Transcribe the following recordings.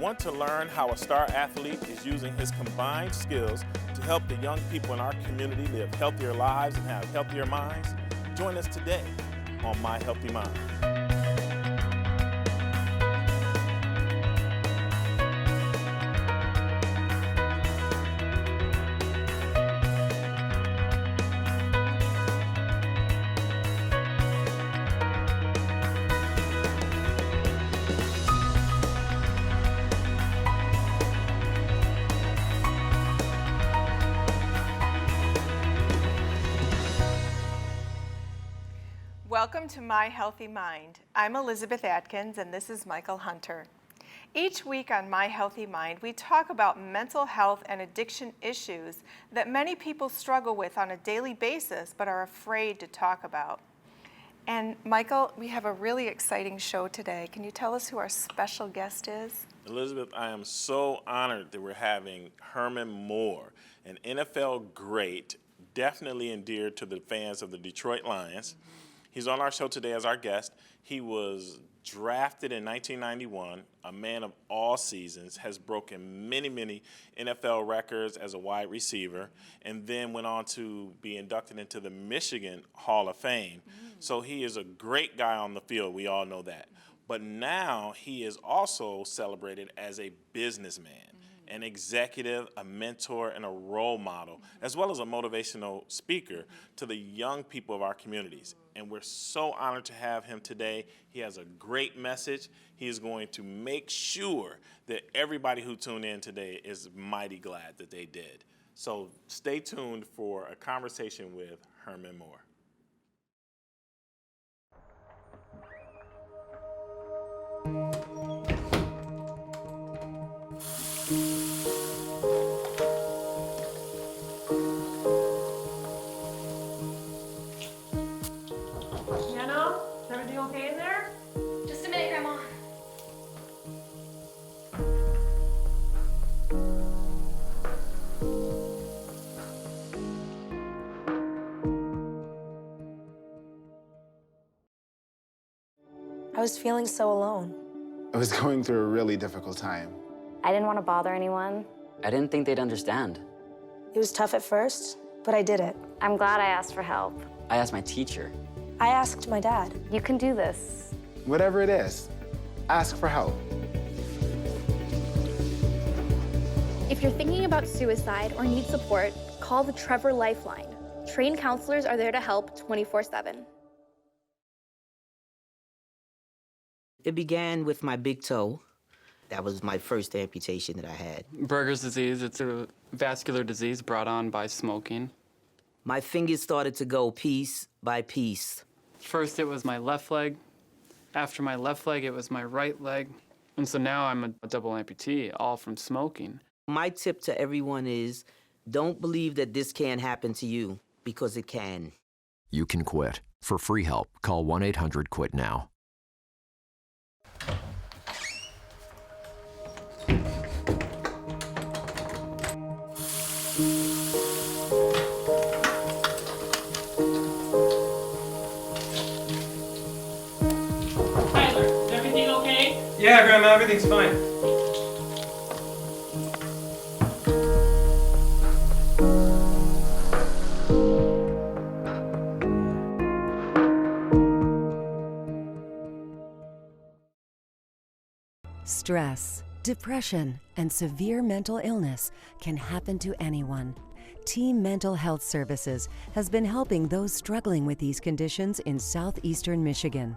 Want to learn how a star athlete is using his combined skills to help the young people in our community live healthier lives and have healthier minds? Join us today on My Healthy Mind. Welcome to My Healthy Mind. I'm Elizabeth Atkins and this is Michael Hunter. Each week on My Healthy Mind, we talk about mental health and addiction issues that many people struggle with on a daily basis but are afraid to talk about. And Michael, we have a really exciting show today. Can you tell us who our special guest is? Elizabeth, I am so honored that we're having Herman Moore, an NFL great, definitely endeared to the fans of the Detroit Lions. He's on our show today as our guest. He was drafted in 1991, a man of all seasons, has broken many NFL records as a wide receiver, and then went on to be inducted into the Michigan Hall of Fame. So he is a great guy on the field, we all know that. But now he is also celebrated as a businessman, an executive, a mentor, and a role model, as well as a motivational speaker to the young people of our communities. And we're so honored to have him today. He has a great message. He is going to make sure that everybody who tuned in today is mighty glad that they did. So stay tuned for a conversation with Herman Moore. Is everything okay in there? Just a minute, Grandma. I was feeling so alone. I was going through a really difficult time. I didn't want to bother anyone. I didn't think they'd understand. It was tough at first, but I did it. I'm glad I asked for help. I asked my teacher. I asked my dad. You can do this. Whatever it is, ask for help. If you're thinking about suicide or need support, call the Trevor Lifeline. Trained counselors are there to help 24/7. It began with my big toe. That was my first amputation that I had. Berger's disease, it's a vascular disease brought on by smoking. My fingers started to go piece by piece. First, it was my left leg. After my left leg, it was my right leg. And so now I'm a double amputee, all from smoking. My tip to everyone is, don't believe that this can't happen to you, because it can. You can quit. For free help, call 1-800-QUIT-NOW. Tyler, is everything okay? Yeah, Grandma, everything's fine. Stress, depression, and severe mental illness can happen to anyone. Team Mental Health Services has been helping those struggling with these conditions in southeastern Michigan.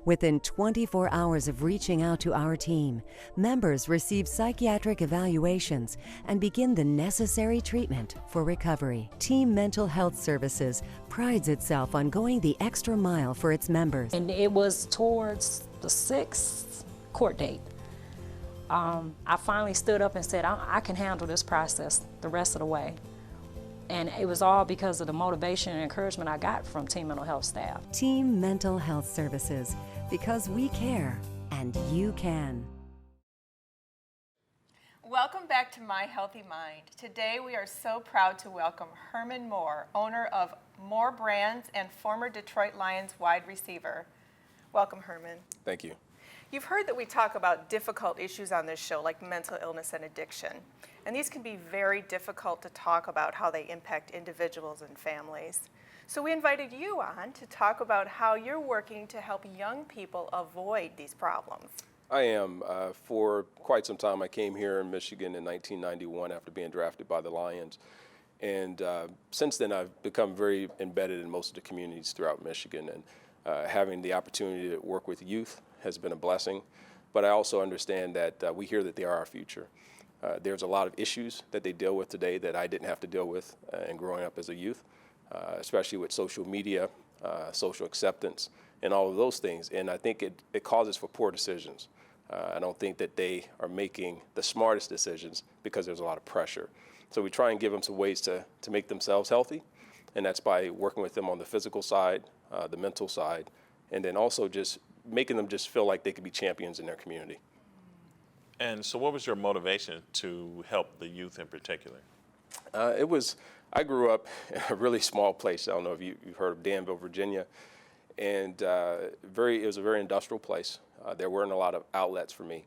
Within 24 hours of reaching out to our team, members receive psychiatric evaluations and begin the necessary treatment for recovery. Team Mental Health Services prides itself on going the extra mile for its members. And it was towards the 6th court date. I finally stood up and said, I can handle this process the rest of the way. And it was all because of the motivation and encouragement I got from Team Mental Health staff. Team Mental Health Services, because we care and you can. Welcome back to My Healthy Mind. Today we are so proud to welcome Herman Moore, owner of Moore Brands and former Detroit Lions wide receiver. Welcome, Herman. Thank you. You've heard that we talk about difficult issues on this show, like mental illness and addiction. And these can be very difficult to talk about how they impact individuals and families. So we invited you on to talk about how you're working to help young people avoid these problems. I am. For quite some time, I came here in Michigan in 1991 after being drafted by the Lions. And since then, I've become very embedded in most of the communities throughout Michigan. And having the opportunity to work with youth has been a blessing. But I also understand that we hear that they are our future. There's a lot of issues that they deal with today that I didn't have to deal with in growing up as a youth, especially with social media, social acceptance, and all of those things. And I think it causes for poor decisions. I don't think that they are making the smartest decisions because there's a lot of pressure. So we try and give them some ways to make themselves healthy, and that's by working with them on the physical side, the mental side, and then also just making them just feel like they could be champions in their community. And so what was your motivation to help the youth in particular? I grew up in a really small place. I don't know if you've heard of Danville, Virginia, and it was a very industrial place. There weren't a lot of outlets for me.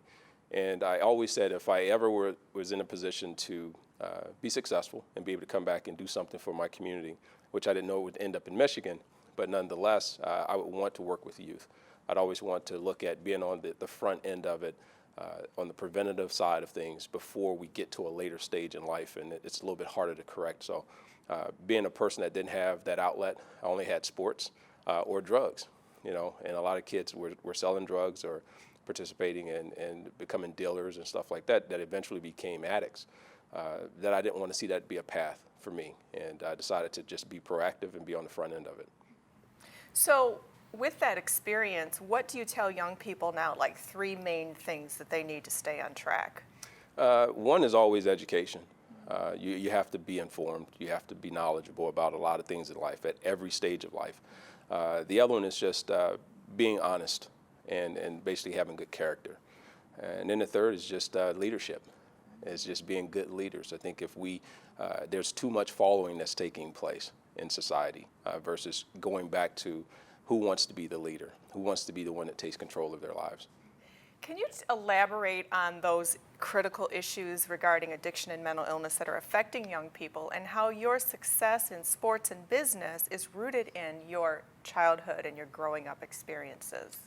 And I always said if I ever was in a position to be successful and be able to come back and do something for my community, which I didn't know would end up in Michigan, but nonetheless, I would want to work with the youth. I'd always want to look at being on the front end of it, on the preventative side of things before we get to a later stage in life, and it's a little bit harder to correct. So being a person that didn't have that outlet, I only had sports or drugs, and a lot of kids were selling drugs or participating and becoming dealers and stuff like that eventually became addicts, that I didn't want to see that be a path for me, and I decided to just be proactive and be on the front end of it. So with that experience, what do you tell young people now, like 3 main things that they need to stay on track? One is always education. You have to be informed. You have to be knowledgeable about a lot of things in life at every stage of life. The other one is just being honest and basically having good character. And then the third is just leadership. It's just being good leaders. I think if there's too much following that's taking place in society versus going back to who wants to be the leader, who wants to be the one that takes control of their lives. Can you elaborate on those critical issues regarding addiction and mental illness that are affecting young people, and how your success in sports and business is rooted in your childhood and your growing up experiences?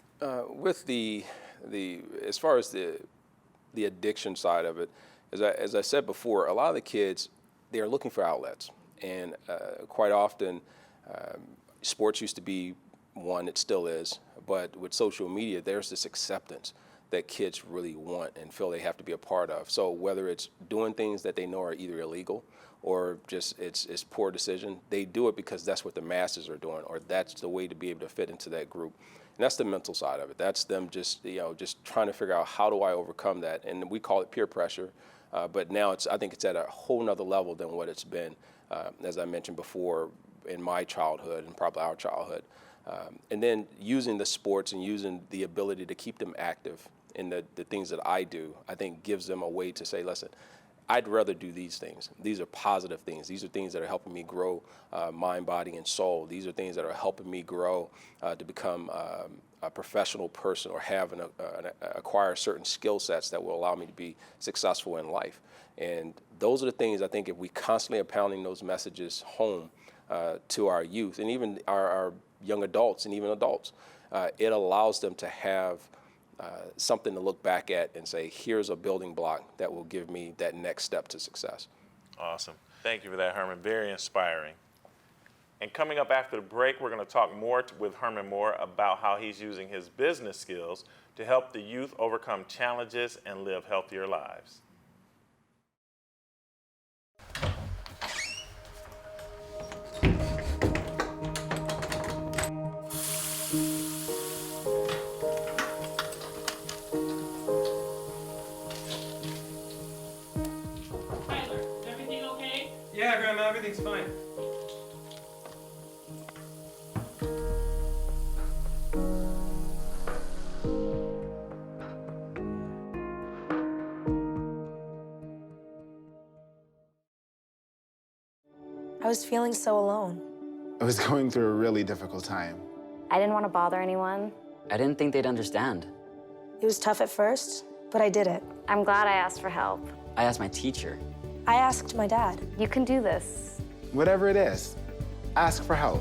With as far as the addiction side of it, as I said before, a lot of the kids, they are looking for outlets, and quite often sports used to be one, it still is, but with social media, there's this acceptance that kids really want and feel they have to be a part of. So whether it's doing things that they know are either illegal or just it's poor decision, they do it because that's what the masses are doing, or that's the way to be able to fit into that group. And that's the mental side of it. That's them just trying to figure out, how do I overcome that? And we call it peer pressure, but now I think it's at a whole nother level than what it's been, as I mentioned before, in my childhood and probably our childhood. And then using the sports and using the ability to keep them active in the things that I do, I think gives them a way to say, listen, I'd rather do these things. These are positive things. These are things that are helping me grow mind, body, and soul. These are things that are helping me grow to become a professional person or have acquire certain skill sets that will allow me to be successful in life. And those are the things I think if we constantly are pounding those messages home to our youth and even our young adults and even adults, it allows them to have something to look back at and say, here's a building block that will give me that next step to success. Awesome. Thank you for that, Herman. Very inspiring. And coming up after the break, we're going to talk more with Herman Moore about how he's using his business skills to help the youth overcome challenges and live healthier lives. Yeah, Grandma, everything's fine. I was feeling so alone. I was going through a really difficult time. I didn't want to bother anyone. I didn't think they'd understand. It was tough at first, but I did it. I'm glad I asked for help. I asked my teacher. I asked my dad. You can do this. Whatever it is, ask for help.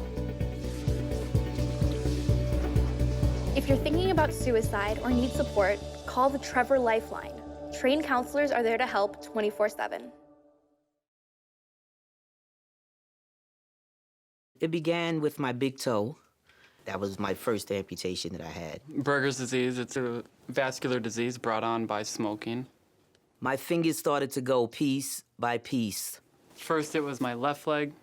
If you're thinking about suicide or need support, call the Trevor Lifeline. Trained counselors are there to help 24/7. It began with my big toe. That was my first amputation that I had. Berger's disease, it's a vascular disease brought on by smoking. My fingers started to go piece by piece. First, it was my left leg.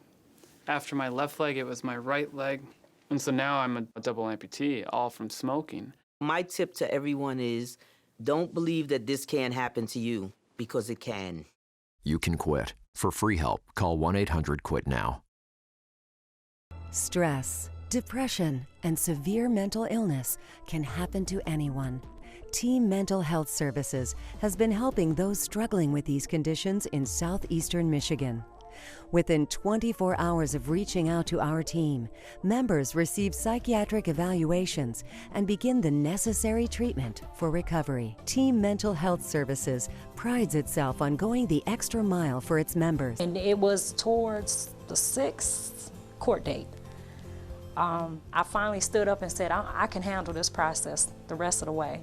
After my left leg, it was my right leg. And so now I'm a double amputee, all from smoking. My tip to everyone is don't believe that this can't happen to you, because it can. You can quit. For free help, call 1-800-QUIT-NOW. Stress, depression, and severe mental illness can happen to anyone. Team Mental Health Services has been helping those struggling with these conditions in southeastern Michigan. Within 24 hours of reaching out to our team, members receive psychiatric evaluations and begin the necessary treatment for recovery. Team Mental Health Services prides itself on going the extra mile for its members. And it was towards the 6th court date. I finally stood up and said, I can handle this process the rest of the way.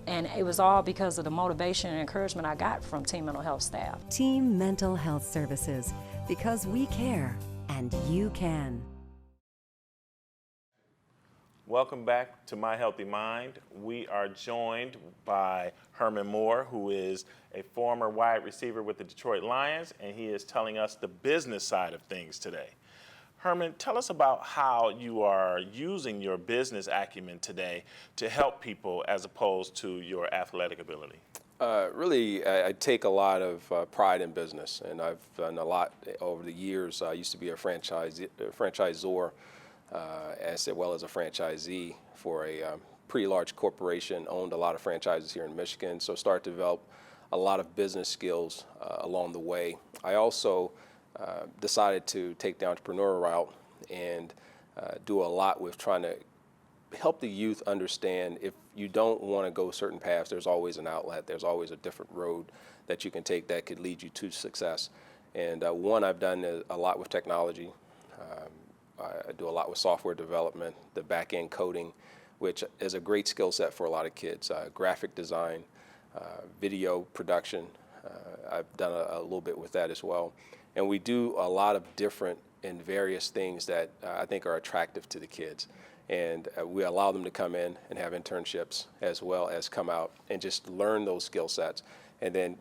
And it was all because of the motivation and encouragement I got from Team Mental Health staff. Team Mental Health Services, because we care and you can. Welcome back to My Healthy Mind. We are joined by Herman Moore, who is a former wide receiver with the Detroit Lions, and he is telling us the business side of things today. Herman, tell us about how you are using your business acumen today to help people as opposed to your athletic ability. Really, I take a lot of pride in business, and I've done a lot over the years. I used to be a franchisor, as well as a franchisee for a pretty large corporation, owned a lot of franchises here in Michigan, so started to develop a lot of business skills along the way. I also decided to take the entrepreneurial route and do a lot with trying to help the youth understand if you don't want to go certain paths, there's always an outlet, there's always a different road that you can take that could lead you to success. And one, I've done a lot with technology. I do a lot with software development, the back-end coding, which is a great skill set for a lot of kids, graphic design, video production. I've done a little bit with that as well. And we do a lot of different and various things that I think are attractive to the kids. And we allow them to come in and have internships as well as come out and just learn those skill sets and then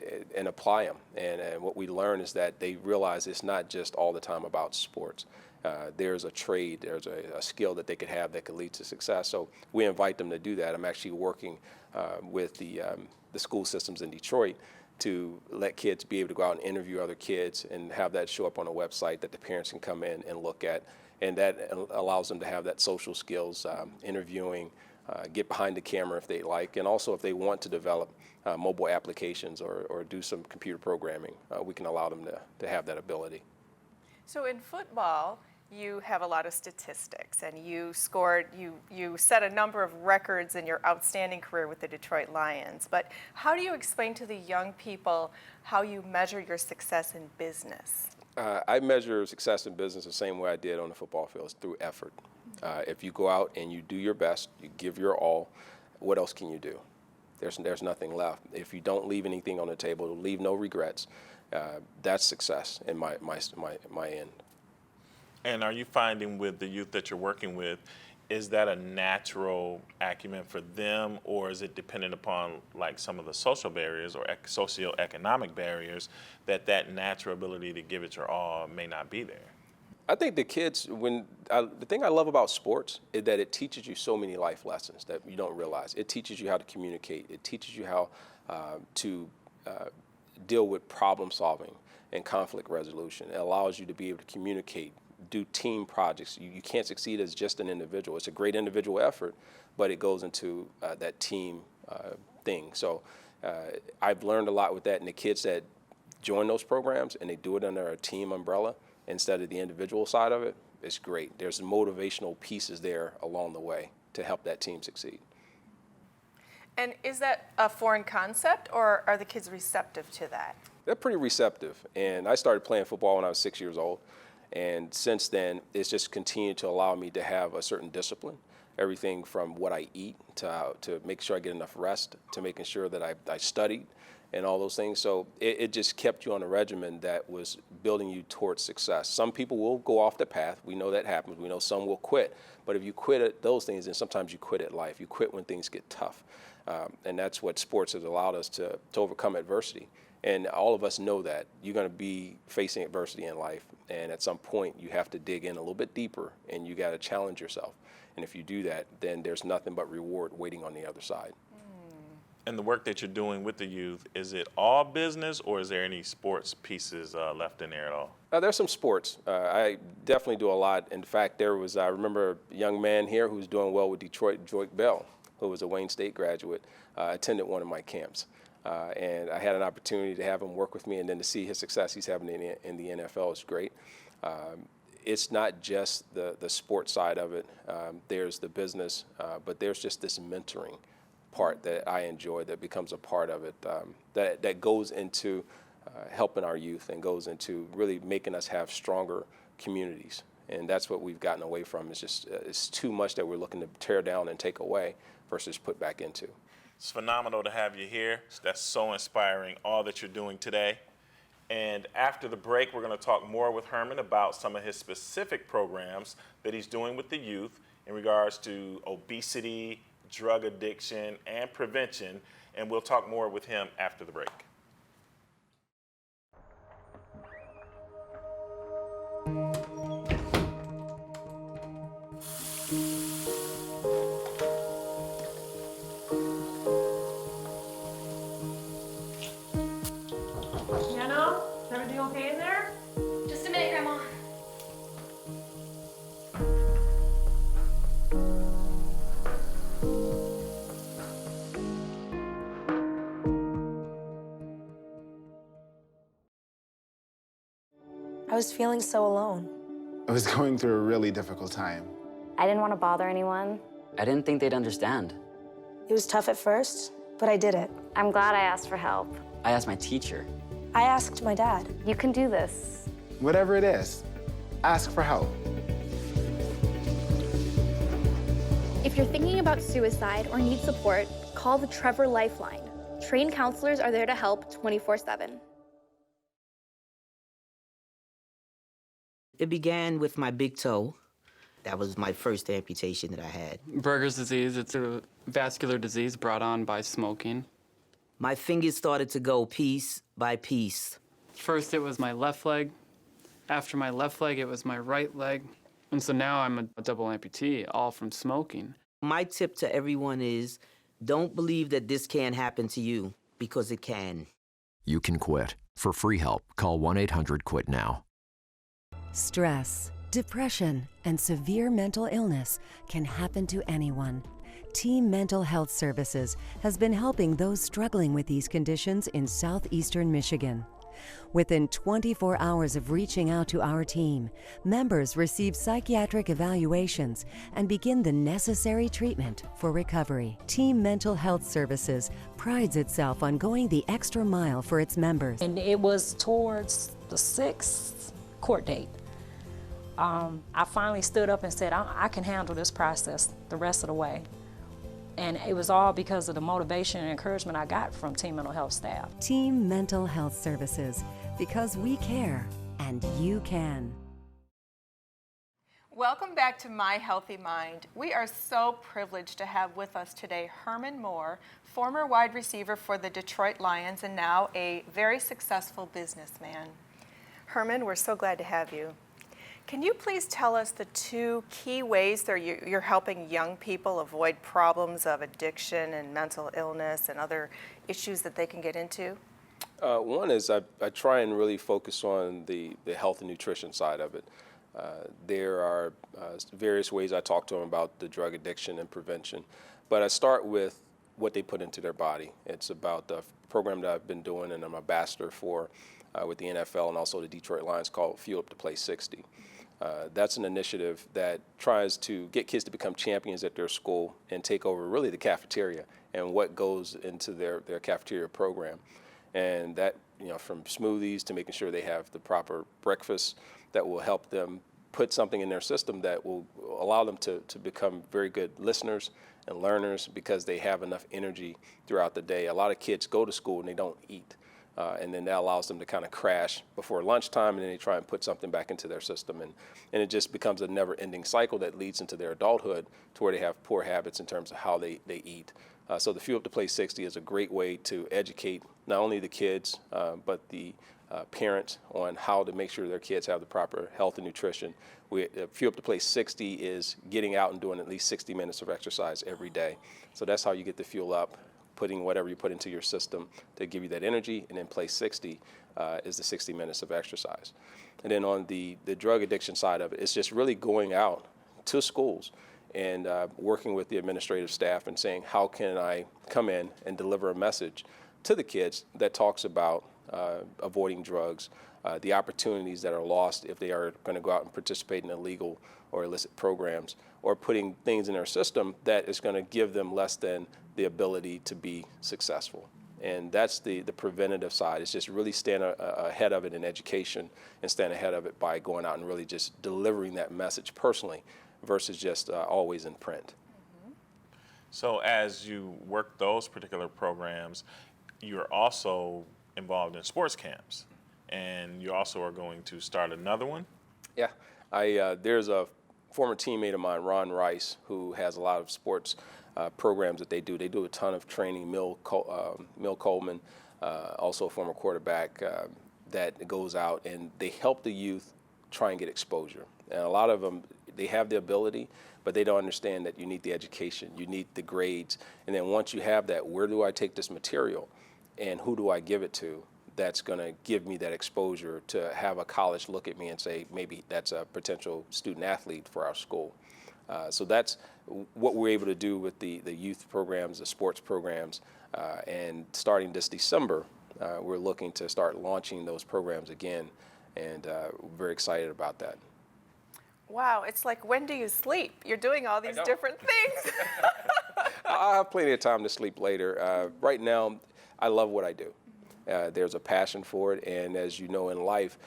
apply them. And what we learn is that they realize it's not just all the time about sports. There's a trade, there's a skill that they could have that could lead to success. So we invite them to do that. I'm actually working with the school systems in Detroit to let kids be able to go out and interview other kids and have that show up on a website that the parents can come in and look at. And that allows them to have that social skills, interviewing, get behind the camera if they like, and also if they want to develop mobile applications or do some computer programming, we can allow them to have that ability. So in football, you have a lot of statistics, and you set a number of records in your outstanding career with the Detroit Lions. But how do you explain to the young people how you measure your success in business? I measure success in business the same way I did on the football field, through effort. If you go out and you do your best, you give your all, what else can you do? There's nothing left. If you don't leave anything on the table, leave no regrets, that's success in my end. And are you finding with the youth that you're working with, is that a natural acumen for them, or is it dependent upon like some of the social barriers or socioeconomic barriers that natural ability to give it your all may not be there? I think the kids, the thing I love about sports is that it teaches you so many life lessons that you don't realize. It teaches you how to communicate. It teaches you how to deal with problem solving and conflict resolution. It allows you to be able to communicate, do team projects. You can't succeed as just an individual. It's a great individual effort, but it goes into that team thing. So I've learned a lot with that, and the kids that join those programs and they do it under a team umbrella instead of the individual side of it, it's great. There's motivational pieces there along the way to help that team succeed. And is that a foreign concept, or are the kids receptive to that? They're pretty receptive. And I started playing football when I was 6 years old. And since then, it's just continued to allow me to have a certain discipline. Everything from what I eat to make sure I get enough rest, to making sure that I studied and all those things. So it just kept you on a regimen that was building you towards success. Some people will go off the path. We know that happens. We know some will quit. But if you quit at those things, then sometimes you quit at life. You quit when things get tough. And that's what sports has allowed us to overcome adversity. And all of us know that you're going to be facing adversity in life. And at some point, you have to dig in a little bit deeper, and you got to challenge yourself. And if you do that, then there's nothing but reward waiting on the other side. And the work that you're doing with the youth, is it all business, or is there any sports pieces left in there at all? There's some sports. I definitely do a lot. In fact, I remember a young man here who's doing well with Detroit, Joik Bell, who was a Wayne State graduate, attended one of my camps. And I had an opportunity to have him work with me, and then to see his success he's having in the NFL is great. It's not just the sports side of it. There's the business, but there's just this mentoring part that I enjoy that becomes a part of it, that goes into helping our youth and goes into really making us have stronger communities. And that's what we've gotten away from. It's too much that we're looking to tear down and take away versus put back into. It's phenomenal to have you here. That's so inspiring, all that you're doing today. And after the break, we're going to talk more with Herman about some of his specific programs that he's doing with the youth in regards to obesity, drug addiction, and prevention. And we'll talk more with him after the break. Piano, is everything okay in there? Just a minute, Grandma. I was feeling so alone. I was going through a really difficult time. I didn't want to bother anyone. I didn't think they'd understand. It was tough at first, but I did it. I'm glad I asked for help. I asked my teacher. I asked my dad. You can do this. Whatever it is, ask for help. If you're thinking about suicide or need support, call the Trevor Lifeline. Trained counselors are there to help 24/7. It began with my big toe. That was my first amputation that I had. Berger's disease, it's a vascular disease brought on by smoking. My fingers started to go piece by piece. First it was my left leg. After my left leg, it was my right leg. And so now I'm a double amputee, all from smoking. My tip to everyone is, don't believe that this can't happen to you, because it can. You can quit. For free help, call 1-800-QUIT-NOW. Stress, depression, and severe mental illness can happen to anyone. Team Mental Health Services has been helping those struggling with these conditions in southeastern Michigan. Within 24 hours of reaching out to our team, members receive psychiatric evaluations and begin the necessary treatment for recovery. Team Mental Health Services prides itself on going the extra mile for its members. And it was towards the 6th court date. I finally stood up and said, I can handle this process the rest of the way. And it was all because of the motivation and encouragement I got from Team Mental Health staff. Team Mental Health Services, because we care and you can. Welcome back to My Healthy Mind. We are so privileged to have with us today Herman Moore, former wide receiver for the Detroit Lions and now a very successful businessman. Herman, we're so glad to have you. Can you please tell us the two key ways that you're helping young people avoid problems of addiction and mental illness and other issues that they can get into? One is I try and really focus on the health and nutrition side of it. There are various ways I talk to them about the drug addiction and prevention, but I start with what they put into their body. It's about the program that I've been doing and I'm an ambassador for with the NFL and also the Detroit Lions called Fuel Up to Play 60. That's an initiative that tries to get kids to become champions at their school and take over really the cafeteria and what goes into their cafeteria program. And that, from smoothies to making sure they have the proper breakfast that will help them put something in their system that will allow them to become very good listeners and learners because they have enough energy throughout the day. A lot of kids go to school and they don't eat. And then that allows them to kind of crash before lunchtime, and then they try and put something back into their system. And it just becomes a never-ending cycle that leads into their adulthood to where they have poor habits in terms of how they eat. So the Fuel Up to Play 60 is a great way to educate not only the kids, but the parents on how to make sure their kids have the proper health and nutrition. Fuel Up to Play 60 is getting out and doing at least 60 minutes of exercise every day. So that's how you get the fuel up, putting whatever you put into your system to give you that energy, and then Play 60 is the 60 minutes of exercise. And then on the drug addiction side of it, it's just really going out to schools and working with the administrative staff and saying, how can I come in and deliver a message to the kids that talks about avoiding drugs, the opportunities that are lost if they are going to go out and participate in illegal or illicit programs, or putting things in their system that is going to give them less than the ability to be successful. And that's the preventative side. It's just really staying ahead of it in education and staying ahead of it by going out and really just delivering that message personally versus just always in print. So as you work those particular programs, you're also involved in sports camps, and you also are going to start another one? Yeah, there's a former teammate of mine, Ron Rice, who has a lot of sports programs that they do. They do a ton of training. Mill Coleman, also a former quarterback, that goes out and they help the youth try and get exposure. And a lot of them, they have the ability, but they don't understand that you need the education, you need the grades. And then once you have that, where do I take this material and who do I give it to that's going to give me that exposure to have a college look at me and say, maybe that's a potential student athlete for our school. So that's what we're able to do with the youth programs, the sports programs, and starting this December, we're looking to start launching those programs again, and we're very excited about that. Wow, it's like, when do you sleep? You're doing all these different things. I'll have plenty of time to sleep later. Right now, I love what I do. There's a passion for it, and as you know in life,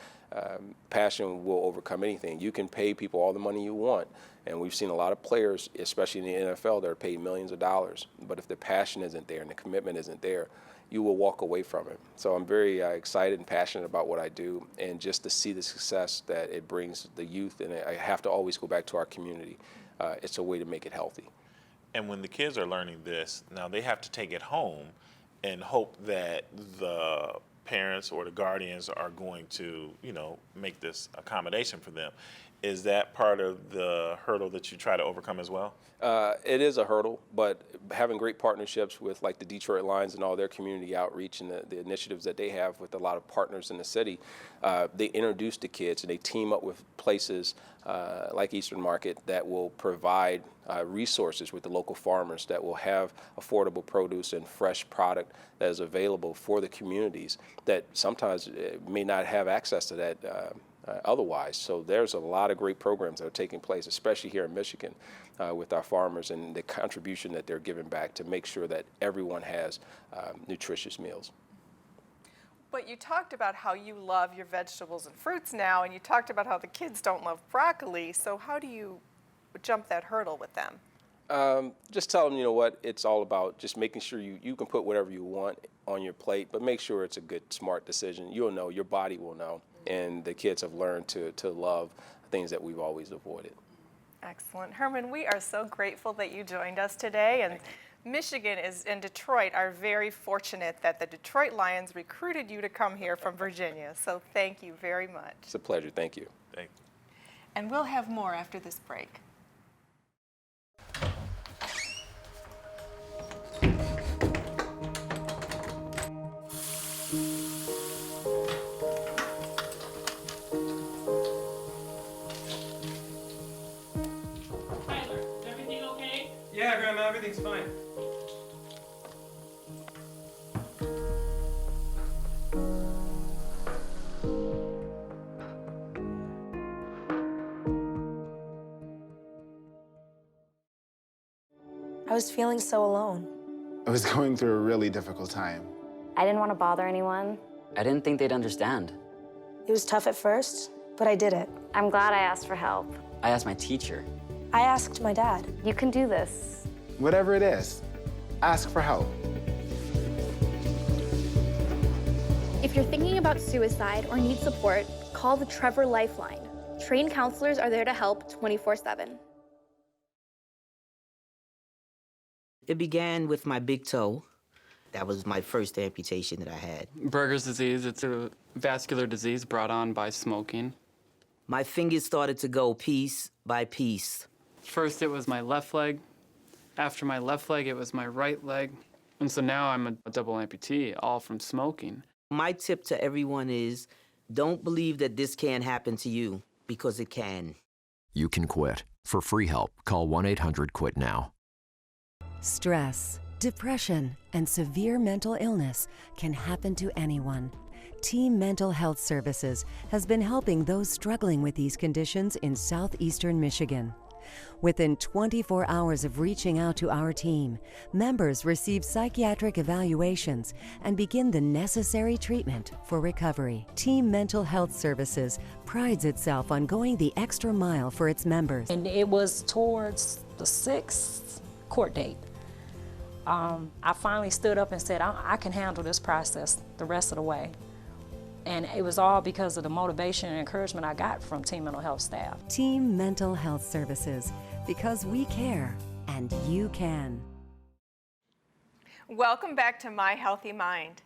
passion will overcome anything. You can pay people all the money you want, and we've seen a lot of players, especially in the NFL, that are paid millions of dollars. But if the passion isn't there and the commitment isn't there, you will walk away from it. So I'm very excited and passionate about what I do, and just to see the success that it brings the youth, and I have to always go back to our community. It's a way to make it healthy. And when the kids are learning this, now they have to take it home and hope that the parents or the guardians are going to, make this accommodation for them. Is that part of the hurdle that you try to overcome as well? It is a hurdle, but having great partnerships with like the Detroit Lions and all their community outreach and the initiatives that they have with a lot of partners in the city, they introduce the kids and they team up with places like Eastern Market that will provide resources with the local farmers that will have affordable produce and fresh product that is available for the communities that sometimes may not have access to that otherwise. So there's a lot of great programs that are taking place, especially here in Michigan, with our farmers and the contribution that they're giving back to make sure that everyone has nutritious meals. But you talked about how you love your vegetables and fruits now, and you talked about how the kids don't love broccoli. So how do you jump that hurdle with them? Just tell them, you know what, it's all about just making sure you can put whatever you want on your plate, but make sure it's a good, smart decision. You'll know, your body will know. And the kids have learned to love things that we've always avoided. Excellent. Herman, we are so grateful that you joined us today. And Michigan and Detroit are very fortunate that the Detroit Lions recruited you to come here from Virginia. So thank you very much. It's a pleasure. Thank you. Thank you. And we'll have more after this break. Yeah, Grandma, everything's fine. I was feeling so alone. I was going through a really difficult time. I didn't want to bother anyone. I didn't think they'd understand. It was tough at first, but I did it. I'm glad I asked for help. I asked my teacher. I asked my dad. You can do this. Whatever it is, ask for help. If you're thinking about suicide or need support, call the Trevor Lifeline. Trained counselors are there to help 24/7. It began with my big toe. That was my first amputation that I had. Berger's disease, it's a vascular disease brought on by smoking. My fingers started to go piece by piece. First it was my left leg. After my left leg, it was my right leg. And so now I'm a double amputee, all from smoking. My tip to everyone is, don't believe that this can't happen to you, because it can. You can quit. For free help, call 1-800-QUIT-NOW. Stress, depression, and severe mental illness can happen to anyone. Team Mental Health Services has been helping those struggling with these conditions in southeastern Michigan. Within 24 hours of reaching out to our team, members receive psychiatric evaluations and begin the necessary treatment for recovery. Team Mental Health Services prides itself on going the extra mile for its members. And it was towards the 6th court date. I finally stood up and said, I can handle this process the rest of the way. And it was all because of the motivation and encouragement I got from Team Mental Health staff. Team Mental Health Services, because we care and you can. Welcome back to My Healthy Mind.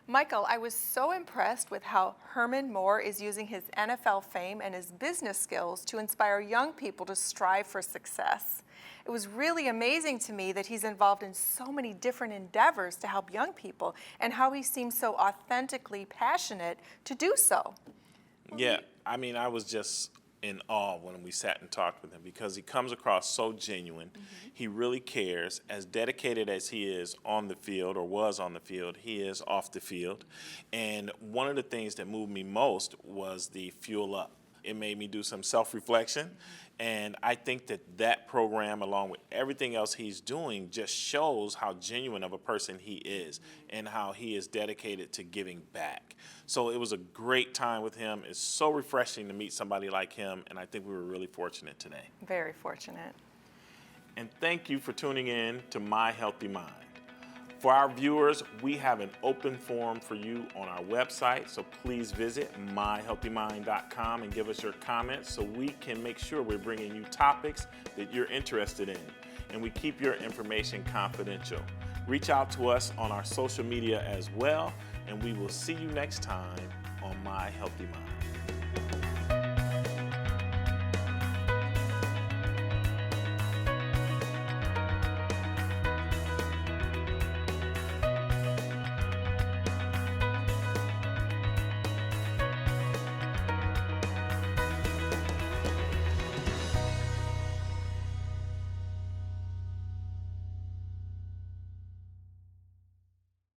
Michael, I was so impressed with how Herman Moore is using his NFL fame and his business skills to inspire young people to strive for success. It was really amazing to me that he's involved in so many different endeavors to help young people and how he seems so authentically passionate to do so. Yeah, I mean, I was just in awe when we sat and talked with him because he comes across so genuine. He really cares. As dedicated as he is on the field or was on the field, he is off the field. And one of the things that moved me most was the Fuel Up. It made me do some self-reflection. And I think that that program, along with everything else he's doing, just shows how genuine of a person he is and how he is dedicated to giving back. So it was a great time with him. It's so refreshing to meet somebody like him, and I think we were really fortunate today. Very fortunate. And thank you for tuning in to My Healthy Mind. For our viewers, we have an open forum for you on our website, so please visit myhealthymind.com and give us your comments so we can make sure we're bringing you topics that you're interested in, and we keep your information confidential. Reach out to us on our social media as well, and we will see you next time on My Healthy Mind.